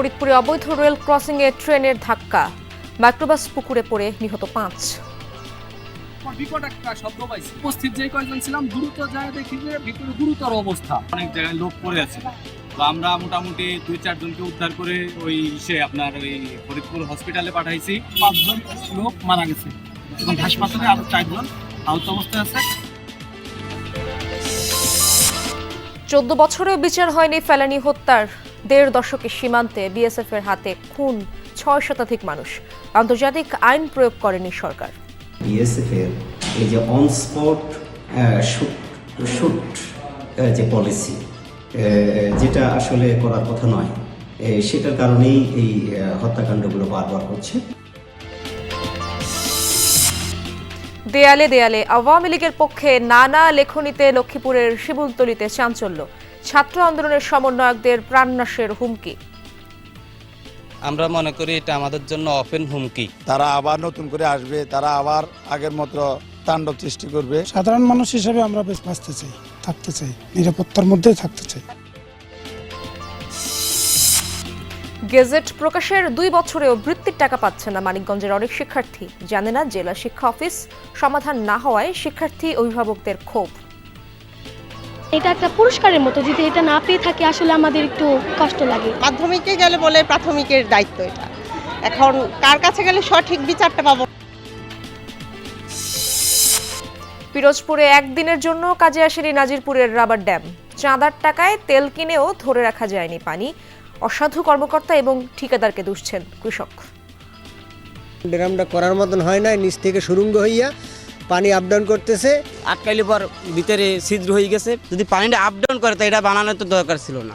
ফরিদপুরে অবৈধ রেল ক্রসিংয়ে ট্রেনের ধাক্কা, মাইক্রোবাস পুকুরে পড়ে নিহত 5। বিকট একটা শব্দ পাইছি। উপস্থিত যে কয়েকজন ছিলাম দ্রুত যায় দেখি যে ভিতরে গুরুতর অবস্থা, অনেক জায়গায় লোক পড়ে আছে। তো আমরা মোটামুটি 2-4 জনকে উদ্ধার করে ওই ফরিদপুর হসপিটালে পাঠাইছি। 5 জন লোক মারা গেছে এবং হাসপাতালে আরো 4 জন আহত অবস্থায় আছে। 14 বছরেও বিচার হয়নি ফেলানী হত্যার। 1.5 দশকের সীমান্তে বিএসএফ এর হাতে খুন 6 শতাধিক মানুষ। আন্তর্জাতিক আইন প্রয়োগ করেনি সরকার। বিএসএফ এর এই যে অন স্পট শুট যে পলিসি, যেটা আসলে করার কথা নয়, সেটার কারণেই এই হত্যাকাণ্ডগুলো বারবার হচ্ছে। দেয়ালে দেয়ালে আওয়ামী লীগের পক্ষে নানা লেখনীতে লক্ষ্মীপুরের শিমুলতলিতে চাঞ্চল্য। ছাত্র আন্দোলনের সমন্বয়কদের প্রাণনাশের হুমকি। আমরা মনে করি এটা আমাদের জন্য ওপেন হুমকি। তারা আবার নতুন করে আসবে, তারা আবার আগের মতো তাণ্ডব সৃষ্টি করবে। সাধারণ মানুষ হিসেবে আমরা বেশ বাঁচতে চাই, থাকতে চাই, নিরাপত্তার মধ্যেই থাকতে চাই। গেজেট প্রকাশের 2 বছরেও বৃত্তির টাকা পাচ্ছে না মানিকগঞ্জের অনেক শিক্ষার্থী। জানে না জেলা শিক্ষা অফিস সমাধান না হওয়ায় শিক্ষার্থী অভিভাবকদের ক্ষোভ। এটা একটা পুরস্কারের মতো, যদি এটা না পেয়ে থাকি আসলে আমাদের একটু কষ্ট লাগে। মাধ্যমিকে গেলে বলে প্রাথমিকের দায়িত্ব এটা, এখন কার কাছে গেলে সঠিক বিচারটা পাবো। পিরোজপুরে একদিনের জন্য কাজে আসেনি নাজিরপুরের রাবার ড্যাম। চাঁদার টাকায় তেল কিনেও ধরে রাখা যায়নি পানি। অসাধু কর্মকর্তা এবং ঠিকাদারকে দুষছেন কৃষক। ড্যামটা করার মতন হয় নাই, নিচ থেকে সুরঙ্গ হইয়া পানি আপ ডাউন করতেছে। আটকাইলে পর ভিতরে ছিদ্র হয়ে গেছে। যদি পানিটা আপ ডাউন করে তো এটা বানানোর তো দরকার ছিল না।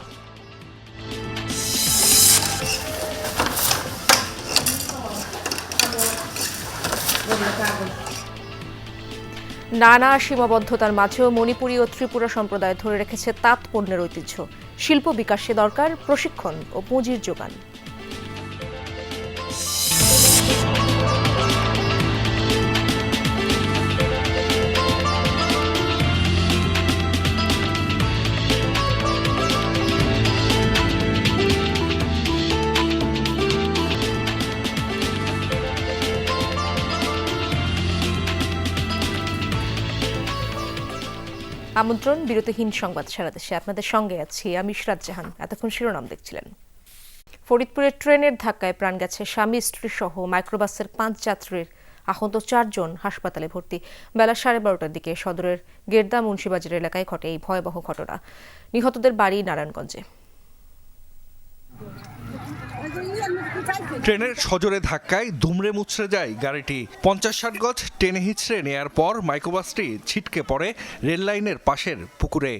নানা সীমাবদ্ধতার মাঝেও মণিপুরী ও ত্রিপুরা সম্প্রদায় ধরে রেখেছে তাঁত পণ্যের ঐতিহ্য। শিল্প বিকাশে দরকার প্রশিক্ষণ ও পুঁজির যোগান। আমন্ত্রণ বিরতিহীন সংবাদ সারা দেশে। আপনাদের সঙ্গে আছি আমি ইশরাত জাহান। এতক্ষণ শিরোনাম দেখছিলেন। ফরিদপুরের ট্রেনের ধাক্কায় প্রাণ গেছে স্বামী স্ত্রী সহ মাইক্রোবাসের 5 যাত্রীর। আহত 4 জন হাসপাতালে ভর্তি। বেলা 12:30টার দিকে সদরের গেরদা মুন্সিবাজার এলাকায় ঘটে এই ভয়াবহ ঘটনা। নিহতদের বাড়ি নারায়ণগঞ্জে। ট্রেনের সজোরে ধাক্কায় দুমড়ে মুচড়ে যায় গাড়িটি। 50-60 গজ টেনে হিচড়ে নেয়ার পর মাইক্রোবাসটি ছিটকে পড়ে রেল লাইনের পাশের পুকুরে।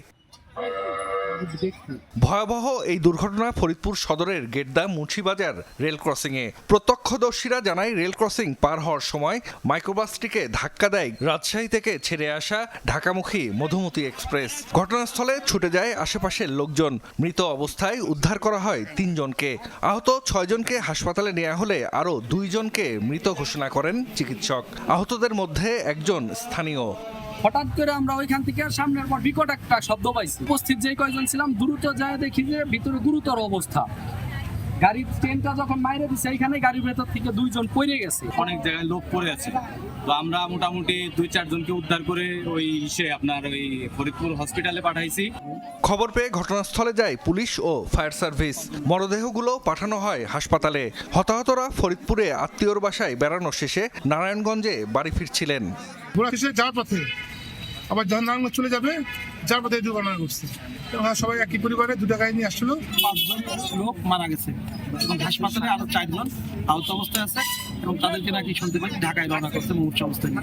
ভয়াবহ এই দুর্ঘটনা ফরিদপুর সদরের গেরদা মুন্সিবাজার রেল ক্রসিংয়ে। প্রত্যক্ষদর্শীরা জানায় রেল ক্রসিং পার হওয়ার সময় মাইক্রোবাসটিকে ধাক্কা দেয় রাজশাহী থেকে ছেড়ে আসা ঢাকামুখী মধুমতি এক্সপ্রেস। ঘটনাস্থলে ছুটে যায় আশেপাশের লোকজন। মৃত অবস্থায় উদ্ধার করা হয় 3 জনকে। আহত 6 জনকে হাসপাতালে নেওয়া হলে আরও 2 জনকে মৃত ঘোষণা করেন চিকিৎসক। আহতদের মধ্যে একজন স্থানীয়। হঠাৎ করে আমরা ওইখান থেকে সামনের পর বিকট একটা শব্দ পাইছি। উপস্থিত যে কয়েকজন ছিলাম দ্রুত যায় দেখি যে ভিতরে গুরুতর অবস্থা। গাড়ির ট্রেনটা যখন বাইরে দিচ্ছে এইখানে গাড়ির ভেতর থেকে 2 জন পড়ে গেছে, অনেক জায়গায় লোক পড়ে আছে। তো আমরা মোটামুটি 2-4 জনকে উদ্ধার করে ওই ফরিদপুর হসপিটালে পাঠাইছি। খবর পেয়ে ঘটনাস্থলে যায় পুলিশ ও ফায়ার সার্ভিস। মরদেহগুলো পাঠানো হয় হাসপাতালে। হতাহতরা ফরিদপুরে আত্মীয়র বাসায় বেড়ানো শেষে নারায়ণগঞ্জে বাড়ি ফিরছিলেন। যাওয়ার পথে আবার যখন নারায়ণগঞ্জ চলে যাবে, যার পথে দুর্ঘটনা ঘটছে। সবাই একই পরিবারে 2টা গাড়ি নিয়ে আসছিল। 5 জন লোক মারা গেছে এবং হাসপাতালে আরো 4 জন আহত অবস্থায় আছে এবং তাদেরকে নাকি শুনতে পাচ্ছি ঢাকায় রওনা করছে মুমূর্ষু অবস্থায়।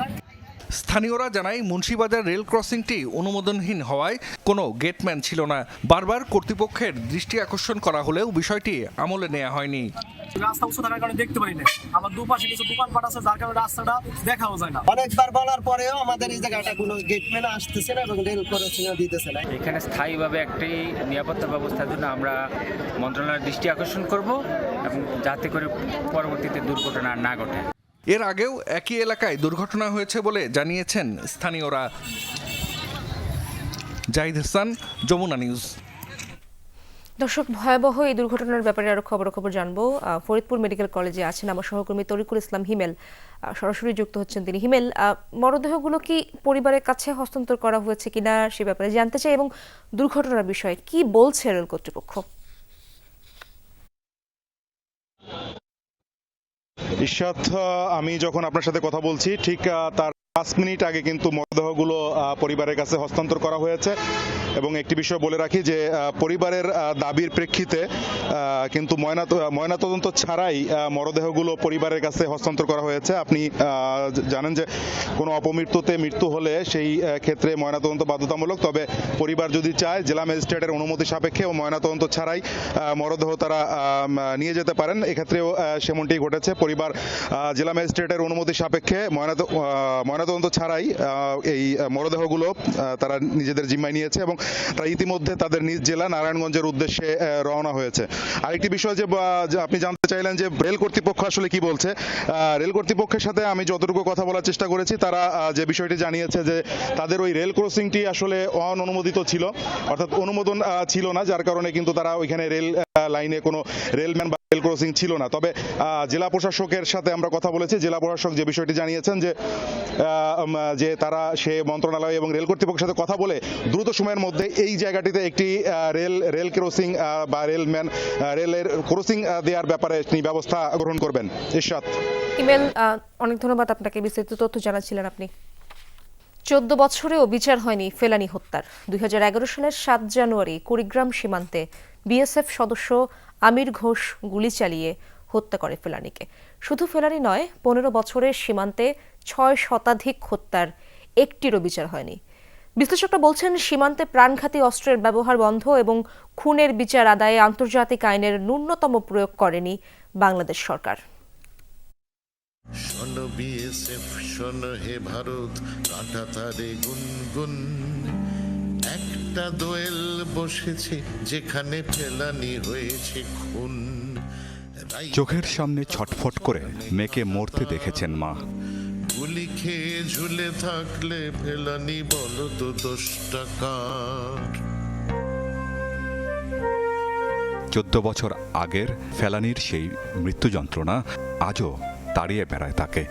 স্থানীয়রা জানায় মুন্সিবাজার রেল ক্রসিংটি অনুমোদনহীন হওয়ায় কোনো গেটম্যান ছিল না। বারবার কর্তৃপক্ষের দৃষ্টি আকর্ষণ করা হলেও বিষয়টি আমলে নেওয়া হয়নি। রাস্তা উঁচু থাকার কারণে দেখতে পারি না। আমার দুপাশে কিছু দোকানপাট আছে, যার কারণে রাস্তাটা দেখাও যায় না। অনেকবার বলার পরেও আমাদের এই জায়গাটা কোনো গেটম্যান আসতেছে না এবং রেল ক্রসিং দিতেছে না। এখানে স্থায়ীভাবে একটি নিরাপত্তা ব্যবস্থার জন্য আমরা মন্ত্রণালয়ের দৃষ্টি আকর্ষণ করব এবং যাতে করে পরবর্তীতে দুর্ঘটনা না ঘটে। এর আগেও একই এলাকায় দুর্ঘটনা হয়েছে বলে জানিয়েছেন স্থানীয়রা। জাহিদ হাসান, যমুনা নিউজ। দর্শক, ভয়াবহ এই দুর্ঘটনার ব্যাপারে আরো খবর জানবো। ফরিদপুর মেডিকেল কলেজে আছেন আমার সহকর্মী তরিকুল ইসলাম হিমেল, সরাসরি যুক্ত হচ্ছেন তিনি। হিমেল, মরদেহগুলো কি পরিবারের কাছে হস্তান্তর করা হয়েছে কিনা সে ব্যাপারে জানতে চাই, এবং দুর্ঘটনার বিষয়ে কি বলছে রেল কর্তৃপক্ষ? ইশরাত, আমি যখন আপনার সাথে কথা বলছি ঠিক তার 5 মিনিট আগে কিন্তু মরদেহগুলো পরিবারের কাছে হস্তান্তর করা হয়েছে। এবং একটি বিষয় বলে রাখি যে পরিবারের দাবির প্রেক্ষিতে কিন্তু ময়নাতদন্ত ছাড়াই মরদেহগুলো পরিবারের কাছে হস্তান্তর করা হয়েছে। আপনি জানেন যে কোনো অপমৃত্যুতে মৃত্যু হলে সেই ক্ষেত্রে ময়নাতদন্ত বাধ্যতামূলক, তবে পরিবার যদি চায় জেলা ম্যাজিস্ট্রেটের অনুমতি সাপেক্ষে ও ময়নাতদন্ত ছাড়াই মরদেহ তারা নিয়ে যেতে পারেন। এক্ষেত্রেও সেমনটি ঘটেছে। পরিবার জেলা ম্যাজিস্ট্রেটের অনুমতি সাপেক্ষে ময়নাতদন্ত ছাড়াই এই মরদেহগুলো তারা নিজেদের জিম্মায় নিয়েছে এবং তারা ইতিমধ্যে তাদের নিজ জেলা নারায়ণগঞ্জের উদ্দেশ্যে রওনা হয়েছে। আরেকটি বিষয় যে আপনি জানতে চাইলেন যে রেল কর্তৃপক্ষ আসলে কি বলছে। রেল কর্তৃপক্ষের সাথে আমি যতটুকু কথা বলার চেষ্টা করেছি, তারা যে বিষয়টি জানিয়েছে যে তাদের ওই রেল ক্রসিংটি আসলে অননুমোদিত ছিল, অর্থাৎ অনুমোদন ছিল না, যার কারণে কিন্তু তারা ওইখানে রেল লাইনে কোনো রেলম্যান বা রেল ক্রসিং ছিল না। তবে জেলা প্রশাসকের সাথে আমরা কথা বলেছি। জেলা প্রশাসক যে বিষয়টি জানিয়েছেন যে তারা সে মন্ত্রণালয় এবং রেল কর্তৃপক্ষের সাথে কথা বলে দ্রুত সময়ের মধ্যে এই জায়গাটিতে একটি রেল ক্রসিং বা রেলের ক্রসিং দেওয়ার ব্যাপারে তিনি ব্যবস্থা গ্রহণ করবেন। ইশরাত, ইমেল, অনেক ধন্যবাদ আপনাকে, বিস্তারিত তথ্য জানাচ্ছিলেন আপনি। 14 বছরেও বিচার হয়নি ফেলানী হত্যার। 2011 সালের 7 জানুয়ারি কুড়িগ্রাম সীমান্তে বিএসএফ সদস্য আমির ঘোষ গুলি চালিয়ে হত্যা করে ফেলানীকে। শুধু ফেলানী নয়, 15 বছরের সীমান্তে 6 শতাধিক হত্যার একটিরও বিচার হয়নি। বিশ্লেষকরা বলছেন, সীমান্তে প্রাণঘাতী অস্ত্রের ব্যবহার বন্ধ এবং খুনের বিচার আদায়ে আন্তর্জাতিক আইনের ন্যূনতম প্রয়োগ করেনি বাংলাদেশ সরকার। শোনো বিএসএফ, শোনো হে ভারত, কাঁটা তারে গুনগুন, একটা দোয়েল বসেছে যেখানে ফেলানি হয়েছে খুন। চোখের সামনে ছটফট করে মেয়েকে মরতে দেখেছেন মা। গুলি খেয়ে ঝুলে থাকলে ফেলানি বলো তো 10 টাকার। 14 বছর আগের ফেলানির সেই মৃত্যু যন্ত্রণা আজও তাড়িয়ে বেড়ায় তাকে।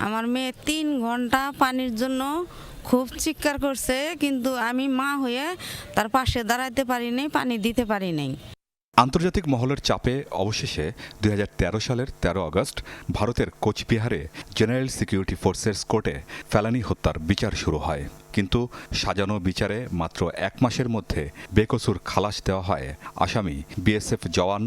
আমার মেয়ে 3 ঘন্টা পানির জন্য খুব চিৎকার করছে, কিন্তু আমি মা হয়ে তার পাশে দাঁড়াতে পারি নাই, পানি দিতে পারি নাই। আন্তর্জাতিক মহলের চাপে অবশেষে 2013 সালের 13 আগস্ট ভারতের কোচবিহারে জেনারেল সিকিউরিটি ফোর্সেস কোর্টে ফেলানী হত্যার বিচার শুরু হয়। কিন্তু সাজানো বিচারে মাত্র 1 মাসের মধ্যে বেকসুর খালাস দেওয়া হয় আসামি বিএসএফ জওয়ান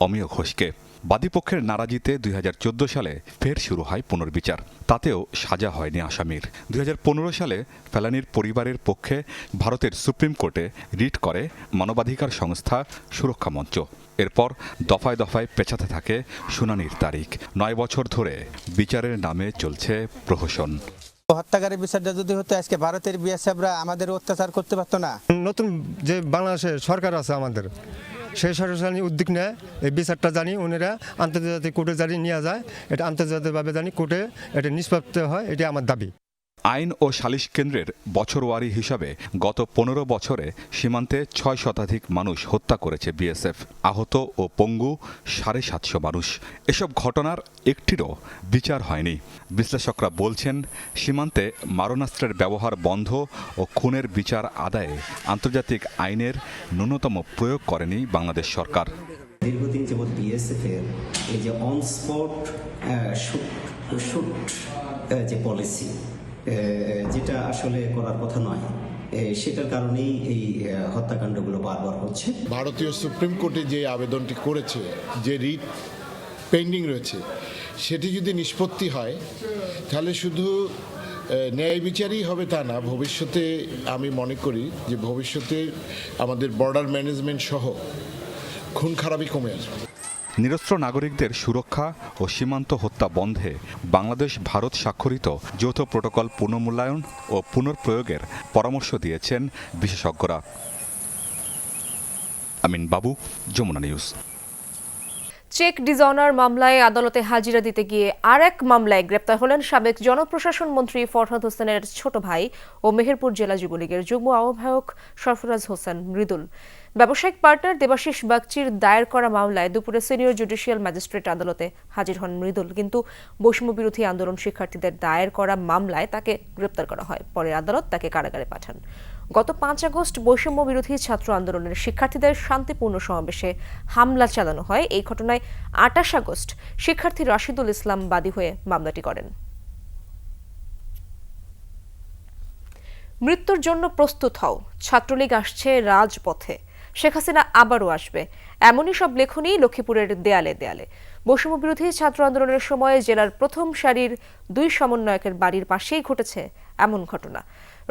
অমিয় ঘোষকে। বাদীপক্ষের নারাজিতে 2014 সালে ফের শুরু হয় পুনর্বিচার। তাতেও সাজা হয়নি আসামির। 2015 সালে ফেলানীর পরিবারের পক্ষে ভারতের সুপ্রিম কোর্টে রিট করে মানবাধিকার সংস্থা সুরক্ষা মঞ্চ। এরপর দফায় দফায় পেছাতে থাকে শুনানির তারিখ। 9 বছর ধরে বিচারের নামে চলছে প্রহসন। হত্যাকারী বিচারটা যদি হতো, আজকে ভারতের বিএসএফরা আমাদের অত্যাচার করতে পারতো না। নতুন যে বাংলাদেশের সরকার আছে আমাদের, সেই সরকার উদ্যোগ নেয় এই বিচারটা জানি ওনারা আন্তর্জাতিক কোর্টে জানি নিয়ে যায়। এটা আন্তর্জাতিকভাবে জানি কোর্টে এটা নিষ্পত্তি হয়, এটা আমার দাবি। আইন ও সালিশ কেন্দ্রের বছরওয়ারি হিসাবে গত 15 বছরে সীমান্তে 6 শতাধিক মানুষ হত্যা করেছে বিএসএফ। আহত ও পঙ্গু 750 মানুষ। এসব ঘটনার একটিরও বিচার হয়নি। বিশ্লেষকরা বলছেন, সীমান্তে মারণাস্ত্রের ব্যবহার বন্ধ ও খুনের বিচার আদায়ে আন্তর্জাতিক আইনের ন্যূনতম প্রয়োগ করেনি বাংলাদেশ সরকার। দীর্ঘদিন যাবৎ বিএসএফ এর এই যে অন স্পট শুট যে পলিসি, যেটা আসলে করার কথা নয়, সেটার কারণেই এই হত্যাকাণ্ডগুলো বারবার হচ্ছে। ভারতীয় সুপ্রিম কোর্টে যে আবেদনটি করেছে, যে রিট পেন্ডিং রয়েছে, সেটি যদি নিষ্পত্তি হয় তাহলে শুধু ন্যায় বিচারই হবে তা না, ভবিষ্যতে আমি মনে করি যে ভবিষ্যতে আমাদের বর্ডার ম্যানেজমেন্ট সহ খুন খারাপি কমে আসবে। নিরস্ত্র নাগরিকদের সুরক্ষা ও সীমান্ত হত্যা বন্ধে বাংলাদেশ ভারত স্বাক্ষরিত যৌথ প্রটোকল পুনর্মূল্যায়ন ও পুনঃপ্রয়োগের পরামর্শ দিয়েছেন বিশেষজ্ঞরা। আমিন বাবু, যমুনা নিউজ। চেক ডিজঅনার মামলায় আদালতে হাজিরা দিতে গিয়ে আরেক মামলায় গ্রেপ্তার হলেন সাবেক জনপ্রশাসন মন্ত্রী ফরহাদ হোসেনের ছোট ভাই ও মেহেরপুর জেলা যুবলীগের যুগ্ম আহ্বায়ক সরফরাজ হোসেন মৃদুল। ব্যবসায়িক পার্টনার দেবাশিস বাগচির দায়ের করা মামলায় দুপুরে সিনিয়র জুডিশিয়াল ম্যাজিস্ট্রেট আদালতে হাজির হন মৃদুল, কিন্তু বৈষম্য বিরোধী আন্দোলন শিক্ষার্থীদের দায়ের করা মামলায় তাকে গ্রেপ্তার করা হয়। পরে আদালত তাকে কারাগারে পাঠান। গত 5 আগস্ট বৈষম্য বিরোধী ছাত্র আন্দোলনের শিক্ষার্থীদের শান্তিপূর্ণ সমাবেশে হামলা চালানো হয়। এই ঘটনায় 28 আগস্ট শিক্ষার্থী রাশিদুল ইসলাম বাদী হয়ে মামলাটি করেন। মৃত্যুর জন্য প্রস্তুত হও, ছাত্রলীগ আসছে রাজপথে, শেখ হাসিনা আবারও আসবে, এমনই সব লেখনী লক্ষ্মীপুরের দেয়ালে দেয়ালে। বৈষম্য বিরোধী ছাত্র আন্দোলনের সময় জেলার প্রথম সারির 2 সমন্বয়কের বাড়ির পাশেই ঘটেছে এমন ঘটনা।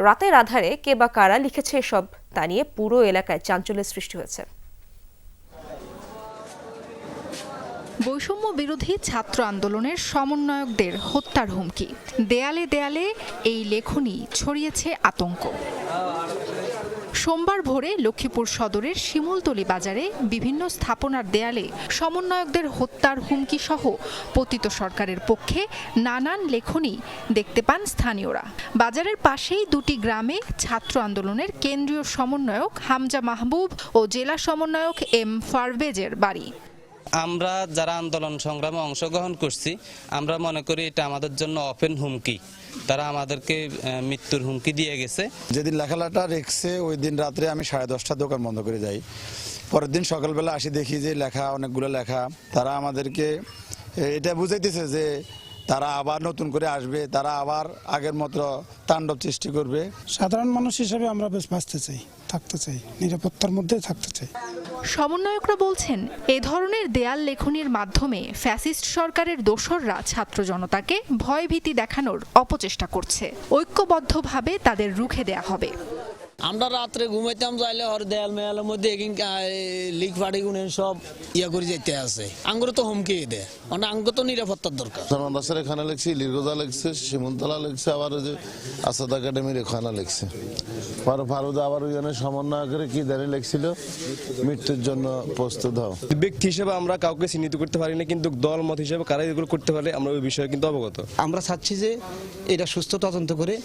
রাতের আধারে কে বা কারা লিখেছে এসব তা নিয়ে পুরো এলাকায় চাঞ্চল্যের সৃষ্টি হয়েছে। বৈষম্য বিরোধী ছাত্র আন্দোলনের সমন্বয়কদের হত্যার হুমকি, দেয়ালে দেয়ালে এই লেখনী ছড়িয়েছে আতঙ্ক। সোমবার ভোরে লক্ষ্মীপুর সদরের শিমুলতলী বাজারে বিভিন্ন স্থাপনার দেয়ালে সমন্বয়কদের হত্যার হুমকি সহ পতিত সরকারের পক্ষে নানান লেখনী দেখতে পান স্থানীয়রা। বাজারের পাশেই 2টি গ্রামে ছাত্র আন্দোলনের কেন্দ্রীয় সমন্বয়ক হামজা মাহবুব ও জেলা সমন্বয়ক এম ফারভেজের বাড়ি। আমরা যারা আন্দোলন সংগ্রামে অংশগ্রহণ করছি, আমরা মনে করি এটা আমাদের জন্য ওপেন হুমকি। তারা আমাদেরকে মৃত্যুর হুমকি দিয়ে গেছে। যেদিন লেখাটা রেখছে ওই দিন রাত্রে আমি 10:30টার দোকান বন্ধ করে যাই। পরের দিন সকালবেলা আসি, দেখি যে লেখা, অনেকগুলো লেখা। তারা আমাদেরকে এটা বুঝাইতেছে যে তারা আবার নতুন করে আসবে, তারা আবার আগের মতো তাণ্ডব সৃষ্টি করবে। সাধারণ মানুষ হিসেবে আমরা বেশ বাঁচতে চাই, থাকতে চাই, নিরাপত্তার মধ্যে থাকতে চাই। সমন্বয়করা বলছেন, এ ধরনের দেয়াল লেখনীর মাধ্যমে ফ্যাসিস্ট সরকারের দোসররা ছাত্র জনতাকে ভয়ভীতি দেখানোর অপচেষ্টা করছে। ঐক্যবদ্ধভাবে তাদের রুখে দেয়া হবে। আমরা রাত্রে ঘুমাইতাম যাইলে ওর দেয়াল মেয়ালের মধ্যে লিক ফাটি গুনে সব ইয়া করে যেতে আছে। আঙ্গুর তো হুমকি দেয়, মানে আঙ্গুর তো নিরাপত্তার দরকার। মাদ্রাসার এখানে লিখছি, লিরগোজা লিখছে, শিমুলতলা লিখছে, আবার ওই যে আসাদ একাডেমির এখানে লিখছে। ফারুদা আবার ওইখানে সমন্বয় করে কি দাঁড়িয়ে লিখছিল, মৃত্যুর জন্য প্রস্তুত হও। ব্যক্তি হিসেবে আমরা কাউকে চিহ্নিত করতে পারি না, কিন্তু দল মত হিসেবে কারা এগুলো করতে পারে আমরা ওই বিষয়ে কিন্তু অবগত। আমরা চাচ্ছি যে এটা সুস্থ তদন্ত করে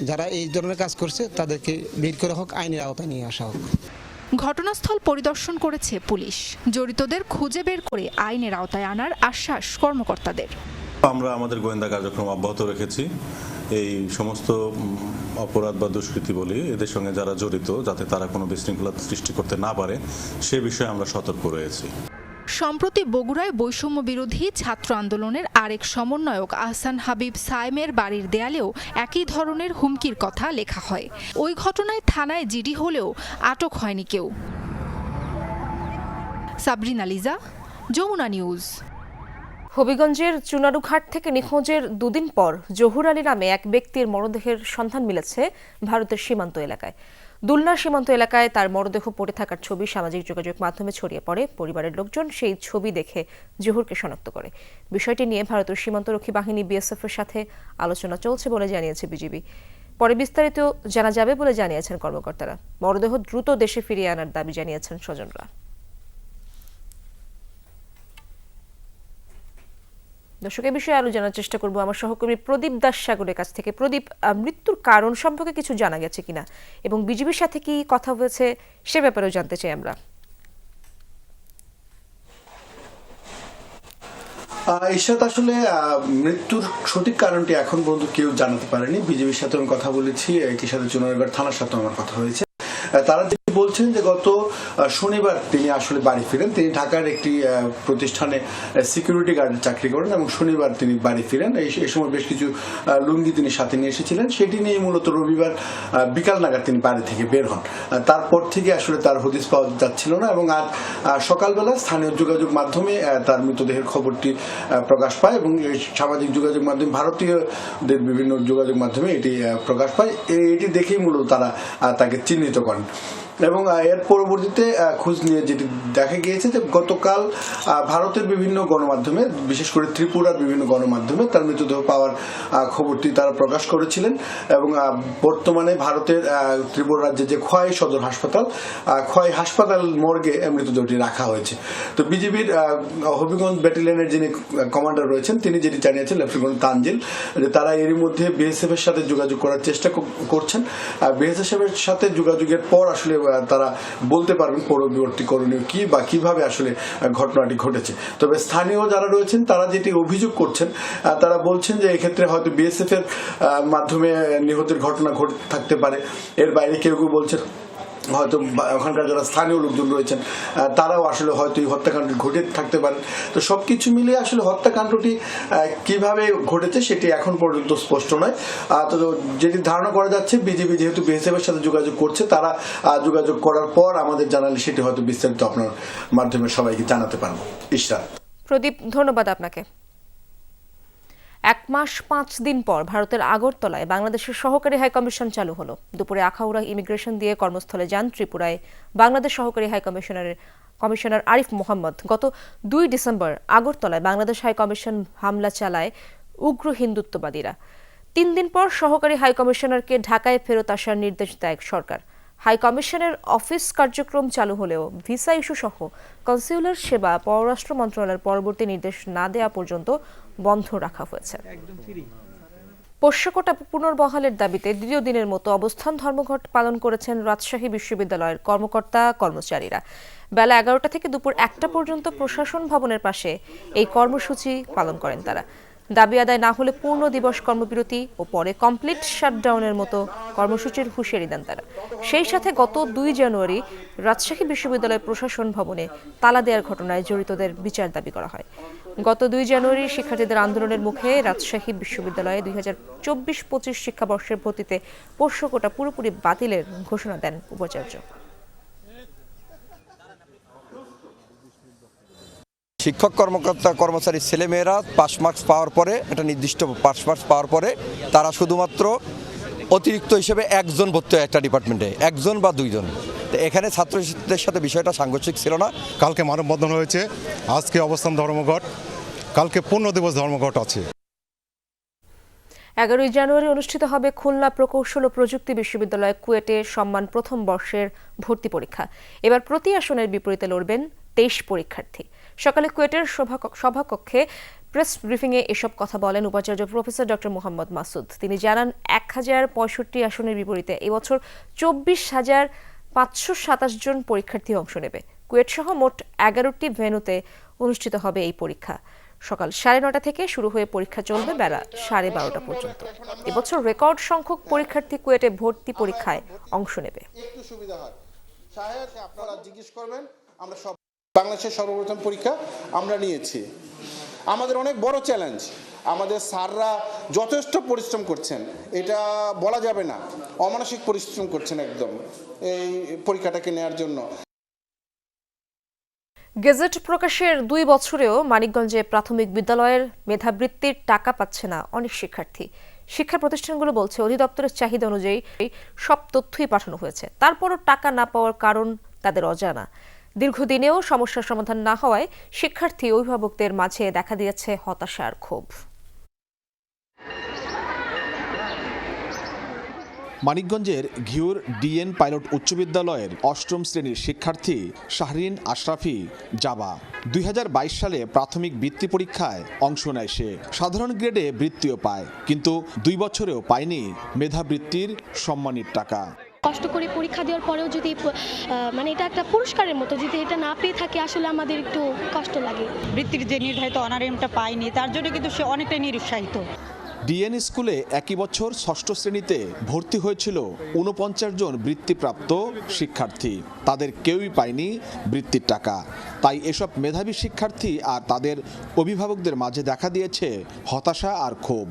যারা এই ধরনের কাজ করছে তাদেরকে বের করা হোক, আইনের আওতায় নিয়ে আসা হোক। ঘটনাস্থল পরিদর্শন করেছে পুলিশ। জড়িতদের খুঁজে বের করে আইনের আওতায় আনার আশ্বাস কর্মকর্তাদের। আমরা আমাদের গোয়েন্দা কার্যক্রম অব্যাহত রেখেছি। এই সমস্ত অপরাধ বা দুষ্কৃতি বলি এদের সঙ্গে যারা জড়িত, যাতে তারা কোনো বিশৃঙ্খলা সৃষ্টি করতে না পারে সে বিষয়ে আমরা সতর্ক রয়েছি। সম্প্রতি বগুড়ায় বৈষম্য বিরোধী ছাত্র আন্দোলনের আরেক সমন্বয়ক আহসান হাবিব সায়েমের বাড়ির দেয়ালেও একই ধরনের হুমকির কথা লেখা হয়। ওই ঘটনায় থানায় জিডি হলেও আটক হয়নি কেউ। সাবরিনা লিজা, যমুনা নিউজ। হবিগঞ্জের চুনারুঘাট থেকে নিখোঁজের 2 দিন পর জহুর আলী নামে এক ব্যক্তির মরদেহের সন্ধান মিলেছে ভারতের সীমান্ত এলাকায়। দুলনা সীমান্ত এলাকায় তার মরদেহ পড়ে থাকার ছবি সামাজিক যোগাযোগ মাধ্যমে ছড়িয়ে পড়ে। পরিবারের লোকজন সেই ছবি দেখে জহুরকে শনাক্ত করে। বিষয়টি নিয়ে ভারতের সীমান্তরক্ষী বাহিনী বিএসএফ এর সাথে আলোচনা চলছে বলে জানিয়েছে বিজিবি। পরে বিস্তারিত জানা যাবে বলে জানিয়েছেন কর্মকর্তারা। মরদেহ দ্রুত দেশে ফিরিয়ে আনার দাবি জানিয়েছেন স্বজনরা। দর্শক, এই বিষয়ে আরো জানার চেষ্টা করব আমার সহকর্মী প্রদীপ দাস সাগরের কাছ থেকে। প্রদীপ, মৃত্যুর কারণ সম্পর্কে কিছু জানা গেছে কিনা এবং বিজিবির সাথে কি কথা হয়েছে সে ব্যাপারেও জানতে চাই আমরা। এরশাদ, আসলে মৃত্যুর সঠিক কারণটি এখন পর্যন্ত কেউ জানাতে পারেনি। বিজিবির সাথে আমি কথা বলেছি, একই সাথে চুনারুঘাট থানার সাথে আমার কথা হয়েছে। তারা বলছেন যে গত শনিবার তিনি আসলে বাড়ি ফিরেন। তিনি ঢাকার একটি প্রতিষ্ঠানে সিকিউরিটি গার্ডের চাকরি করেন এবং শনিবার তিনি বাড়ি ফিরেন। এই সময় বেশ কিছু লুঙ্গি তিনি সাথে নিয়ে এসেছিলেন। সেটি নিয়ে মূলত রবিবার বিকাল নাগাদ তিনি বাড়ি থেকে বের হন। তারপর থেকে আসলে তার হদিস পাওয়া যাচ্ছিল না এবং আজ সকালবেলা স্থানীয় যোগাযোগ মাধ্যমে তার মৃতদেহের খবরটি প্রকাশ পায় এবং সামাজিক যোগাযোগ মাধ্যমে, ভারতীয়দের বিভিন্ন যোগাযোগ মাধ্যমে এটি প্রকাশ পায়। এটি দেখেই মূলত তারা তাকে চিহ্নিত করেন। এবং এর পরবর্তীতে খোঁজ নিয়ে যেটি দেখা গিয়েছে যে গতকাল ভারতের বিভিন্ন গণমাধ্যমে, বিশেষ করে ত্রিপুরার বিভিন্ন গণমাধ্যমে তার মৃতদেহ পাওয়ার খবরটি তারা প্রকাশ করেছিলেন এবং বর্তমানে ভারতের ত্রিপুরা রাজ্যের যে খোয়াই সদর হাসপাতাল, খোয়াই হাসপাতাল মর্গে মৃতদেহটি রাখা হয়েছে। তো বিজিবির হবিগঞ্জ ব্যাটালিয়নের যিনি কমান্ডার রয়েছেন তিনি যেটি জানিয়েছেন লেফটেন্যান্ট তানজিল, যে তারা এরই মধ্যে বিএসএফ এর সাথে যোগাযোগ করার চেষ্টা করছেন। বিএসএফ এর সাথে যোগাযোগের পর আসলে তারা বলতে পারবেন পরবর্তী করণীয় কি বা কিভাবে আসলে ঘটনাটি ঘটেছে। তবে স্থানীয় যারা রয়েছেন তারা যেটি অভিযোগ করছেন, তারা বলছেন যে এক্ষেত্রে হয়তো বিএসএফ এর মাধ্যমে নিহতের ঘটনা ঘটে থাকতে পারে। এর বাইরে কেউ কেউ বলছেন হয়তো ওখানকার যারা স্থানীয় লোকজন রয়েছেন তারাও আসলে হয়তো এই হত্যাকাণ্ড ঘটে থাকতে পারেন। তো সবকিছু মিলিয়ে আসলে হত্যাকাণ্ডটি কিভাবে ঘটেছে সেটি এখন পর্যন্ত স্পষ্ট নয়। তো যেটি ধারণা করা যাচ্ছে বিজেপি যেহেতু বিএসএফ এর সাথে যোগাযোগ করছে, তারা যোগাযোগ করার পর আমাদের জানালে সেটি হয়তো বিস্তারিত আপনার মাধ্যমে সবাইকে জানাতে পারবো। ইশরাত। প্রদীপ, ধন্যবাদ আপনাকে। 1 মাস 5 দিন পর ভারতের আগরতলায় বাংলাদেশের সহকারী হাইকমিশন চালু হলো। দুপুরে আখাউড়া ইমিগ্রেশন দিয়ে কর্মস্থলে যান ত্রিপুরায় বাংলাদেশ সহকারী কমিশনার আরিফ মোহাম্মদ। গত 2 ডিসেম্বর আগরতলায় বাংলাদেশ হাইকমিশন হামলা চালায় উগ্র হিন্দুত্ববাদীরা। 3 দিন পর সহকারী হাইকমিশনারকে ঢাকায় ফেরত আসার নির্দেশ দেয় সরকার। হাইকমিশনের অফিস কার্যক্রম চালু হলেও ভিসা ইস্যু সহ কনসিউলার সেবা পররাষ্ট্র মন্ত্রণালয়ের পরবর্তী নির্দেশ না দেওয়া পর্যন্ত বন্ধ রাখা হয়েছে। পোষ্যকোটা পুনর্বহালের দাবিতে দ্বিতীয় দিনের মতো অবস্থান ধর্মঘট পালন করেছেন রাজশাহী বিশ্ববিদ্যালয়ের কর্মকর্তা কর্মচারীরা। বেলা 11টা থেকে দুপুর 1টা পর্যন্ত প্রশাসন ভবনের পাশে এই কর্মসূচি পালন করেন তারা। দাবি আদায় না হলে পূর্ণ দিবস কর্মবিরতি ও পরে কমপ্লিট শাটডাউনের মতো কর্মসূচির হুঁশিয়ারি দেন তারা। সেই সাথে গত 2 জানুয়ারি রাজশাহী বিশ্ববিদ্যালয় প্রশাসন ভবনে তালা দেওয়ার ঘটনায় জড়িতদের বিচার দাবি করা হয়। গত 2 জানুয়ারি শিক্ষার্থীদের আন্দোলনের মুখে রাজশাহী বিশ্ববিদ্যালয়ে 2024-25 শিক্ষাবর্ষের ভর্তিতে পোষ্যকোটা পুরোপুরি বাতিলের ঘোষণা দেন উপাচার্য। শিক্ষক কর্মকর্তা কর্মচারী ছেলেমেয়েরা পাস মার্কস পাওয়ার পরে, একটা নির্দিষ্ট পাস মার্কস পাওয়ার পরে তারা শুধুমাত্র অতিরিক্ত হিসেবে একজন ভর্তি হয় একটা ডিপার্টমেন্টে, একজন বা 2 জন। তো এখানে ছাত্রছাত্রীদের সাথে বিষয়টা সাংঘর্ষিক ছিল না। কালকে মানববন্ধন হয়েছে, আজকে অবস্থান ধর্মঘট, কালকে পূর্ণ দিবস ধর্মঘট আছে। 11 জানুয়ারি অনুষ্ঠিত হবে খুলনা প্রকৌশল ও প্রযুক্তি বিশ্ববিদ্যালয় কুয়েটে সম্মান প্রথম বর্ষের ভর্তি পরীক্ষা। এবার প্রতি আসনের বিপরীতে লড়বেন 23 পরীক্ষার্থী। সকালে কুয়েটের সভাকক্ষে প্রেস ব্রিফিংয়ে এসব কথা বলেন উপাচার্য প্রফেসর ডক্টর মোহাম্মদ মাসুদ। তিনি জানান 1065 আসনের বিপরীতে এবছর 24,527 জন পরীক্ষার্থী অংশ নেবে। কুয়েট সহ মোট 11টি ভেন্যুতে অনুষ্ঠিত হবে এই পরীক্ষা। সকাল 9:30 থেকে শুরু হয়ে পরীক্ষা চলবে বেলা 12:30 পর্যন্ত। এবছর রেকর্ড সংখ্যক পরীক্ষার্থী কুয়েটে ভর্তি পরীক্ষায় অংশ নেবে। আপনারা জিজ্ঞেস করবেন, আমরা সব বাংলাদেশের সর্বপ্রথম পরীক্ষা আমরা নিয়েছি। আমাদের অনেক বড় চ্যালেঞ্জ, আমাদের স্যাররা যথেষ্ট পরিশ্রম করছেন, এটা বলা যাবে না, অমানসিক পরিশ্রম করছেন একদম এই পরীক্ষাটাকে নেওয়ার জন্য। গেজেট প্রকাশের 2 বছরেও মানিকগঞ্জে প্রাথমিক বিদ্যালয়ের মেধাবৃত্তির টাকা পাচ্ছে না অনেক শিক্ষার্থী। শিক্ষা প্রতিষ্ঠানগুলো বলছে অধিদপ্তরের চাহিদা অনুযায়ী সব তথ্যই পাঠানো হয়েছে, তারপরও টাকা না পাওয়ার কারণ তাদের অজানা। দীর্ঘদিনেও সমস্যার সমাধান না হওয়ায় শিক্ষার্থী অভিভাবকদের মাঝে দেখা দিয়েছে হতাশা আর ক্ষোভ। মানিকগঞ্জের ঘিউর ডিএন পাইলট উচ্চ বিদ্যালয়ের 8ম শ্রেণীর শিক্ষার্থী শাহরিন আশরাফি জাবা 2022 সালে প্রাথমিক বৃত্তি পরীক্ষায় অংশ নেয়। সে সাধারণ গ্রেডে বৃত্তিও পায়, কিন্তু 2 বছরেও পায়নি মেধাবৃত্তির সম্মানিত টাকা। কষ্ট করে পরীক্ষা দেওয়ার পরেও যদি মানে এটা একটা পুরস্কারের মতো, যদি এটা না পেয়ে থাকে আসলে আমাদের একটু কষ্ট লাগে। বৃত্তির যে নির্ধারিত অনারিয়ামটা পাইনি, তার জন্য কিন্তু সে অনেকটাই নিরুৎসাহিত। ডিএন স্কুলে একই বছর 6ষ্ঠ শ্রেণীতে ভর্তি হয়েছিল 49 জন বৃত্তিপ্রাপ্ত শিক্ষার্থী, তাদের কেউই পায়নি বৃত্তির টাকা। তাই এসব মেধাবী শিক্ষার্থী আর তাদের অভিভাবকদের মাঝে দেখা দিয়েছে হতাশা আর ক্ষোভ।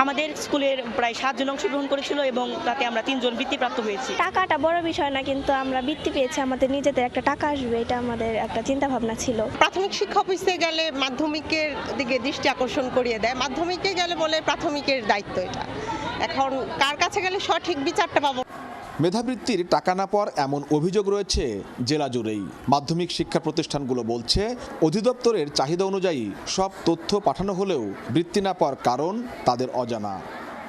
আমাদের স্কুলের প্রায় 7 জন অংশগ্রহণ করেছিল এবং তাতে আমরা 3 জন বৃত্তিপ্রাপ্ত হয়েছি। টাকাটা বড় বিষয় না, কিন্তু আমরা বৃত্তি পেয়েছি, আমাদের নিজেদের একটা টাকা আসবে, এটা আমাদের একটা চিন্তা ভাবনা ছিল। প্রাথমিক শিক্ষা অফিসে গেলে মাধ্যমিকের দিকে দৃষ্টি আকর্ষণ করিয়ে দেয়, মাধ্যমিকে গেলে বলে প্রাথমিকের দায়িত্ব এটা। এখন কার কাছে গেলে সঠিক বিচারটা পাবো? মেধাবৃত্তির টাকা না পাওয়ার এমন অভিযোগ রয়েছে জেলা জুড়েই। মাধ্যমিক শিক্ষা প্রতিষ্ঠানগুলো বলছে অধিদপ্তরের চাহিদা অনুযায়ী সব তথ্য পাঠানো হলেও বৃত্তি না পাওয়ার কারণ তাদের অজানা।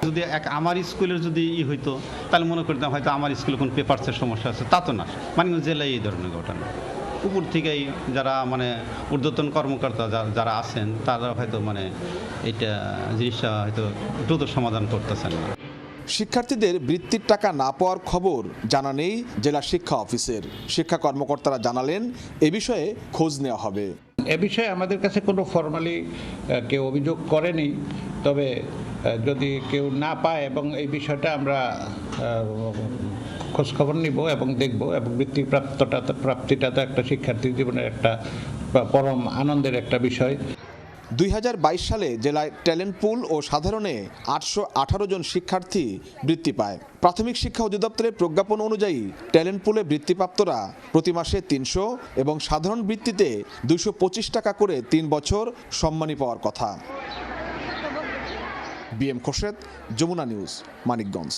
যদি আমার স্কুলের যদি হইতো তাহলে মনে করতাম হয়তো আমার স্কুলে কোনো পেপারসের সমস্যা আছে, তা তো না। মানিকগঞ্জ জেলায় এই ধরনের ঘটনা উপর থেকেই যারা ঊর্ধ্বতন কর্মকর্তা যারা আছেন তারা হয়তো এটা জিনিসটা হয়তো দ্রুত সমাধান করতেছেন না। শিক্ষার্থীদের বৃত্তির টাকা না পাওয়ার খবর জানা নেই জেলা শিক্ষা অফিসের। শিক্ষা কর্মকর্তারা জানালেন এ বিষয়ে খোঁজ নেওয়া হবে। এ বিষয়ে আমাদের কাছে কোনো ফর্মালি কেউ অভিযোগ করেনি, তবে যদি কেউ না পায় এবং এই বিষয়টা আমরা খোঁজখবর নিব এবং দেখব, এবং বৃত্তির প্রাপ্তিটা তো একটা শিক্ষার্থীর জীবনের একটা পরম আনন্দের একটা বিষয়। 2022 সালে জেলায় ট্যালেন্ট পুল ও সাধারণে 818 জন শিক্ষার্থী বৃত্তি পায়। প্রাথমিক শিক্ষা অধিদপ্তরের প্রজ্ঞাপন অনুযায়ী ট্যালেন্ট পুলে বৃত্তিপ্রাপ্তরা প্রতি মাসে 300 এবং সাধারণ বৃত্তিতে 225 টাকা করে 3 বছর সম্মানী পাওয়ার কথা। B M Khorshed, Jamuna news, Manikganj.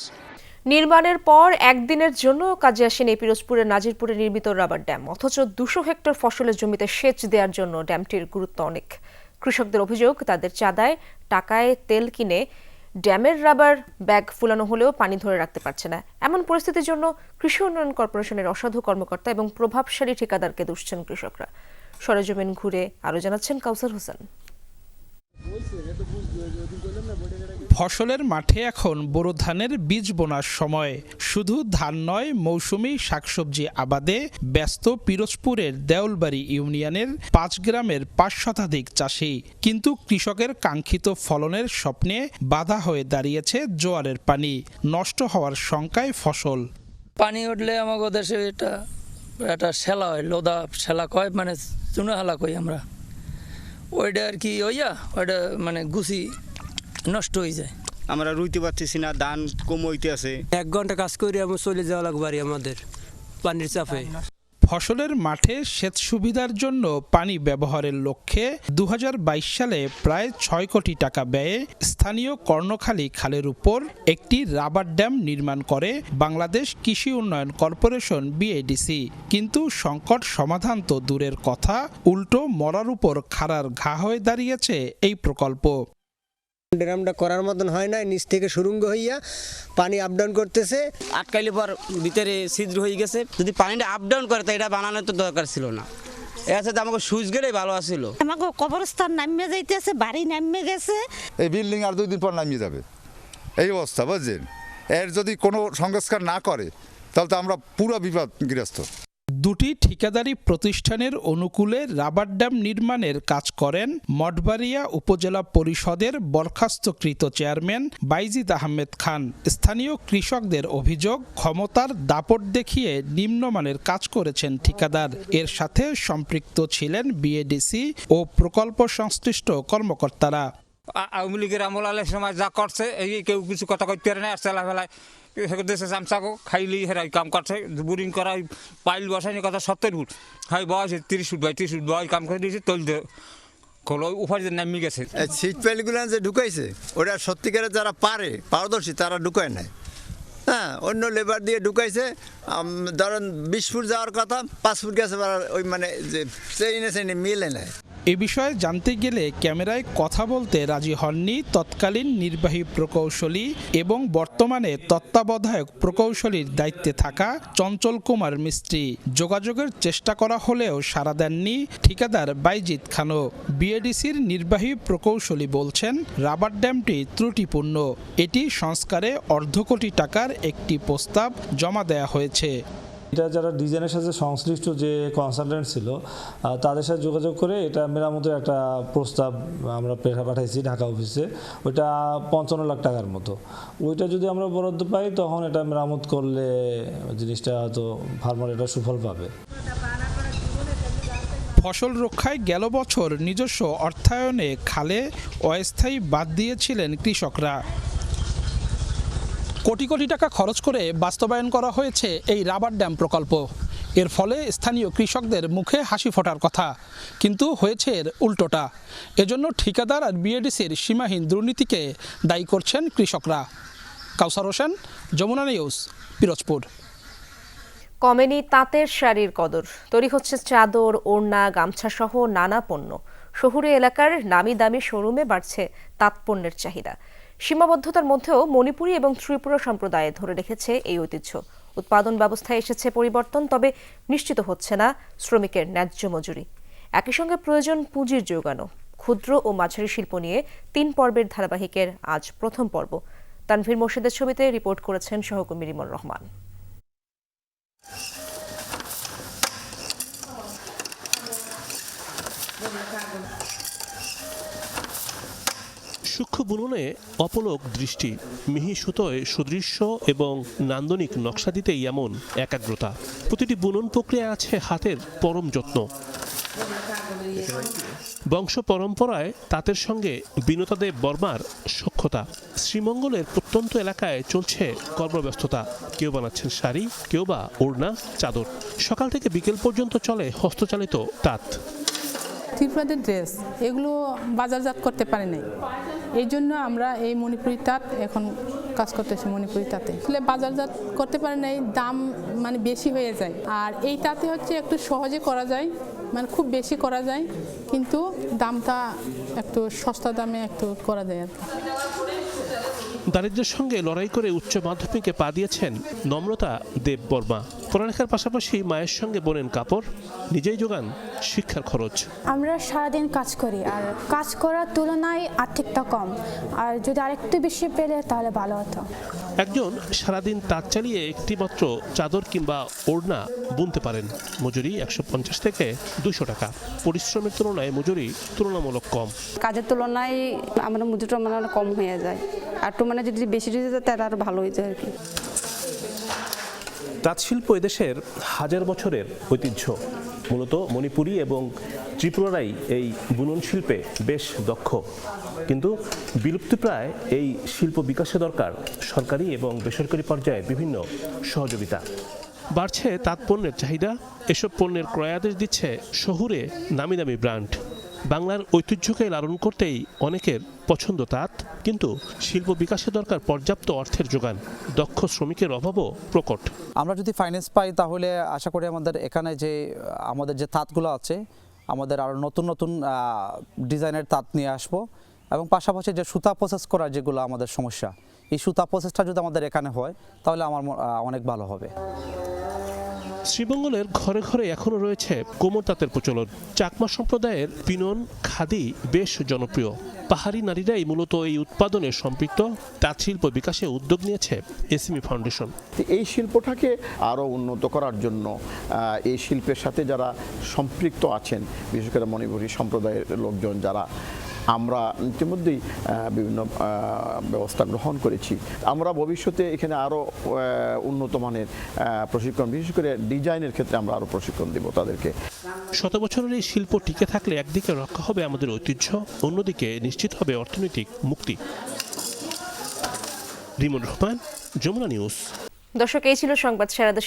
নির্মাণের পর একদিনের জন্য কাজে আসেনি পিরোজপুরের নাজিরপুরে নির্মিত রাবার ড্যাম, অথচ 200 হেক্টর ফসলের জমিতে সেচ দেওয়ার জন্য ড্যামটির গুরুত্ব অনেক। কৃষকদের অভিযোগ, তাদের চাঁদায় টাকায় তেল কিনে ড্যামের রাবার ব্যাগ ফুলানো হলেও পানি ধরে রাখতে পারছে না। এমন পরিস্থিতির জন্য কৃষি উন্নয়ন কর্পোরেশনের অসাধু কর্মকর্তা এবং প্রভাবশালী ঠিকাদারকে দুষছেন কৃষকরা। সরেজমিন ঘুরে আরও জানাচ্ছেন কাউসার হোসেন। ফসলের মাঠে এখন বোরো ধানের বীজ বোনার সময়। শুধু ধান নয়, মৌসুমী শাকসবজি আবাদে ব্যস্ত পিরোজপুরের দেউলবাড়ি ইউনিয়নের 5 গ্রামের 5 শতাধিক চাষি। কিন্তু কৃষকের কাঙ্ক্ষিত ফলনের স্বপ্নে বাধা হয়ে দাঁড়িয়েছে জোয়ারের পানি, নষ্ট হওয়ার শঙ্কায় ফসল। পানি উঠলে আমাদের দেশে এটা শেলা হয়, লোদা শেলা কয়, চুনা হালা কই আমরা, ওইটা আর কি ওইটা গুছি নষ্ট হয়ে যায়। আমরা রুইতে পারতেছি না, ধান কম হইতে আছে। 1 ঘন্টা কাজ করে আমরা চলে যাওয়া লাগবে আমাদের পানির চাপে। ফসলের মাঠে সেচ সুবিধার জন্য পানি ব্যবহারের লক্ষ্যে 2022 সালে প্রায় 6 কোটি টাকা ব্যয়ে স্থানীয় কর্ণখালী খালের উপর একটি রাবার ড্যাম নির্মাণ করে বাংলাদেশ কৃষি উন্নয়ন কর্পোরেশন বিএডিসি। কিন্তু সংকট সমাধান তো দূরের কথা, উল্টো মরার উপর খাড়ার ঘা হয়ে দাঁড়িয়েছে এই প্রকল্প। ড্যামটা করার মতন হয় না, নিচ থেকে সুরঙ্গ হইয়া পানি আপ ডাউন করতেছে, আটকাইলে পর ভিতরে ছিদ্র হয়ে গেছে। যদি পানিটা আপ ডাউন করে তো এটা বানানোর তো দরকার ছিল না। এর সাথে আমাকে সুইচ গেলেই ভালো আছিল। আমাকে কবরস্থান নামিয়ে যাইতেছে, বাড়ি নামিয়ে গেছে, এই বিল্ডিং আর 2 দিন পর নামিয়ে যাবে, এই অবস্থা বুঝছেন। এর যদি কোনো সংস্কার না করে তাহলে তো আমরা পুরো বিপদগ্রস্ত। দুটি ঠিকাদারি প্রতিষ্ঠানের অনুকূলে রাবার ড্যাম নির্মাণের কাজ করেন মঠবাড়িয়া উপজেলা পরিষদের বরখাস্তকৃত চেয়ারম্যান বাইজিদ আহমেদ খান। স্থানীয় কৃষকদের অভিযোগ, ক্ষমতার দাপট দেখিয়ে নিম্নমানের কাজ করেছেন ঠিকাদার। এর সাথে সম্পৃক্ত ছিলেন বিএডিসি ও প্রকল্প সংশ্লিষ্ট কর্মকর্তারা। আওয়ামী লীগের আমলের সময় যা করছে, এই কেউ কিছু কথা কইতে পারে না, চালা ফেলায় দেশে চামচাকো খাইলি হেরাই কাম করছে। বোরিং করা পাইল বসায়নি কথা 70 ফুট, হয় বয়স 30 ফুট বাই 30 ফুট বয় কাম করে দিয়েছে, তৈল উপায় নামি গেছে। সিট পাইলগুলো যে ঢুকাইছে ওরা সত্যিকারে যারা পারে, পারদর্শী, তারা ঢুকায় নাই। হ্যাঁ, অন্য লেবার দিয়ে ঢুকাইছে। ধরেন 20 ফুট যাওয়ার কথা, 5 ফুট গেছে, ওই যে চেইনে মিলে নেয়। এ বিষয়ে জানতে গেলে ক্যামেরায় কথা বলতে রাজি হননি তৎকালীন নির্বাহী প্রকৌশলী এবং বর্তমানে তত্ত্বাবধায়ক প্রকৌশলীর দায়িত্বে থাকা চঞ্চল কুমার মিস্ত্রি। যোগাযোগের চেষ্টা করা হলেও সাড়া দেননি ঠিকাদার বাইজিদ খানও। বিএডিসির নির্বাহী প্রকৌশলী বলছেন, রাবার ড্যামটি ত্রুটিপূর্ণ। এটি সংস্কারে 1/2 কোটি টাকার একটি প্রস্তাব জমা দেয়া হয়েছে। এটা যারা ডিজাইনের সাথে সংশ্লিষ্ট যে কনসালটেন্ট ছিল তাদের সাথে যোগাযোগ করে এটা মেরামতের একটা প্রস্তাব আমরা পাঠাইছি ঢাকা অফিসে। ওইটা 55 লাখ টাকার মতো। ওইটা যদি আমরা বরাদ্দ পাই তখন এটা মেরামত করলে জিনিসটা হয়তো ফার্মার এটা সুফল পাবে। ফসল রক্ষায় গেল বছর নিজস্ব অর্থায়নে খালে অস্থায়ী বাঁধ দিয়েছিলেন কৃষকরা। কোটি কোটি টাকা খরচ করে বাস্তবায়ন করা হয়েছে এই রাবার ড্যাম প্রকল্প। এর ফলে স্থানীয় কৃষকদের মুখে হাসি ফোটার কথা, কিন্তু হয়েছে এর উল্টোটা। এজন্য ঠিকাদার আর বিএডিসির সীমাহীন দুর্নীতিকে দায়ী করছেন কৃষকরা। কাউসার হোসেন, যমুনা নিউজ, পিরোজপুর। কমেনি তাঁতের শাড়ির কদর। তৈরি হচ্ছে চাদর, ওড়না, গামছা সহ নানা পণ্য। শহুরে এলাকার নামি দামি শোরুমে বাড়ছে তাঁত পণ্যের চাহিদা। সীমাবদ্ধতার মধ্যেও মণিপুরী এবং ত্রিপুরা সম্প্রদায় ধরে রেখেছে এই ঐতিহ্য। উৎপাদন ব্যবস্থায় এসেছে পরিবর্তন, তবে নিশ্চিত হচ্ছে না শ্রমিকের ন্যায্য মজুরি। একই সঙ্গে প্রয়োজন পুঁজির যোগানো। ক্ষুদ্র ও মাঝারি শিল্প নিয়ে 3 পর্বের ধারাবাহিকের আজ প্রথম পর্ব। তানভীর মোর্শেদের ছবিতে রিপোর্ট করেছেন সহকর্মী রিমন রহমান। সূক্ষ্ম বুননে অপলক দৃষ্টি, মিহি সুতোয় সুদৃশ্য এবং নান্দনিক নকশা দিতেই এমন একাগ্রতা। প্রতিটি বুনন প্রক্রিয়ায় আছে হাতের পরম যত্ন। বংশ পরম্পরায় তাঁতের সঙ্গে বিনোতাদেব বর্মার সখ্যতা। শ্রীমঙ্গলের প্রত্যন্ত এলাকায় চলছে কর্মব্যস্ততা। কেউ বানাচ্ছেন শাড়ি, কেউ বা ওড়না, চাদর। সকাল থেকে বিকেল পর্যন্ত চলে হস্তচালিত তাঁত। ত্রিপুরাদের ড্রেস এগুলো বাজারজাত করতে পারে নাই, এই জন্য আমরা এই মণিপুরি তাঁত এখন কাজ করতেছি। মণিপুরি তাঁতে আসলে বাজারজাত করতে পারে নাই, দাম মানে বেশি হয়ে যায়। আর এই তাঁতে হচ্ছে একটু সহজে করা যায়, মানে খুব বেশি করা যায়, কিন্তু দামটা একটু সস্তা দামে একটু করা যায় আর কি। দারিদ্র্যের সঙ্গে লড়াই করে উচ্চ মাধ্যমিকে পা দিয়েছেন নম্রতা দেব বর্মা। পড়ালেখার পাশাপাশি মায়ের সঙ্গে বোনেন কাপড়, নিজেই যোগান শিক্ষার খরচ। আমরা সারাদিন কাজ করি, আর কাজ করার তুলনায় আর্থিকটা কম, আর যদি আরেকটু বেশি পেলে তাহলে ভালো হতো। একজন সারাদিন তাঁত চালিয়ে একটি মাত্র চাদর কিংবা ওড়না বুনতে পারেন। মজুরি 150 থেকে 200 টাকা। পরিশ্রমের তুলনায় মজুরি তুলনামূলক কম। কাজের তুলনায় আমরা মজুরিটা মানে কম হয়ে যায়, আর একটু মানে যদি বেশি দিতে যায় তাহলে আরো ভালো হয়ে যায় আর কি। তাঁত শিল্প এদেশের হাজার বছরের ঐতিহ্য। মূলত মণিপুরী এবং ত্রিপুরারাই এই বুনন শিল্পে বেশ দক্ষ, কিন্তু বিলুপ্তিপ্রায় এই শিল্প বিকাশে দরকার সরকারি এবং বেসরকারি পর্যায়ে বিভিন্ন সহযোগিতা। বাড়ছে তাঁত পণ্যের চাহিদা। এসব পণ্যের ক্রয়াদেশ দিচ্ছে শহুরে নামি দামি ব্র্যান্ড। বাংলার ঐতিহ্যকে লালন করতেই অনেকের পছন্দ তাঁত, কিন্তু শিল্প বিকাশে দরকার পর্যাপ্ত অর্থের যোগান। দক্ষ শ্রমিকের অভাবও প্রকট। আমরা যদি ফাইন্যান্স পাই তাহলে আশা করি আমাদের এখানে যে আমাদের যে তাঁতগুলো আছে, আমাদের আরও নতুন নতুন ডিজাইনের তাঁত নিয়ে আসবো, এবং পাশাপাশি যে সুতা প্রসেস করার যেগুলো আমাদের সমস্যা, এই সুতা প্রসেসটা যদি আমাদের এখানে হয় তাহলে আমার অনেক ভালো হবে। শ্রীমঙ্গলের ঘরে ঘরে এখনো রয়েছে কোমর তাঁতের প্রচলন। চাকমা সম্প্রদায়ের পিনন, খাদি বেশ জনপ্রিয়। পাহাড়ি নারীরাই মূলত এই উৎপাদনে সম্পৃক্ত। তাঁত শিল্প বিকাশে উদ্যোগ নিয়েছে এসএমই ফাউন্ডেশন। এই শিল্পটাকে আরও উন্নত করার জন্য এই শিল্পের সাথে যারা সম্পৃক্ত আছেন, বিশেষ করে মণিপুরী সম্প্রদায়ের লোকজন যারা, আমরা ইতিমধ্যেই বিভিন্ন ব্যবস্থা গ্রহণ করেছি। আমরা ভবিষ্যতে এখানে আরও উন্নত মানের প্রশিক্ষণ, বিশেষ করে ডিজাইনের ক্ষেত্রে আমরা আরও প্রশিক্ষণ দেব তাদেরকে। শত বছরের এই শিল্প টিকে থাকলে একদিকে রক্ষা হবে আমাদের ঐতিহ্য, অন্যদিকে নিশ্চিত হবে অর্থনৈতিক মুক্তি। রিমন রহমান, যমুনা নিউজ। দর্শক, এই ছিল সংবাদ সারা দেশ।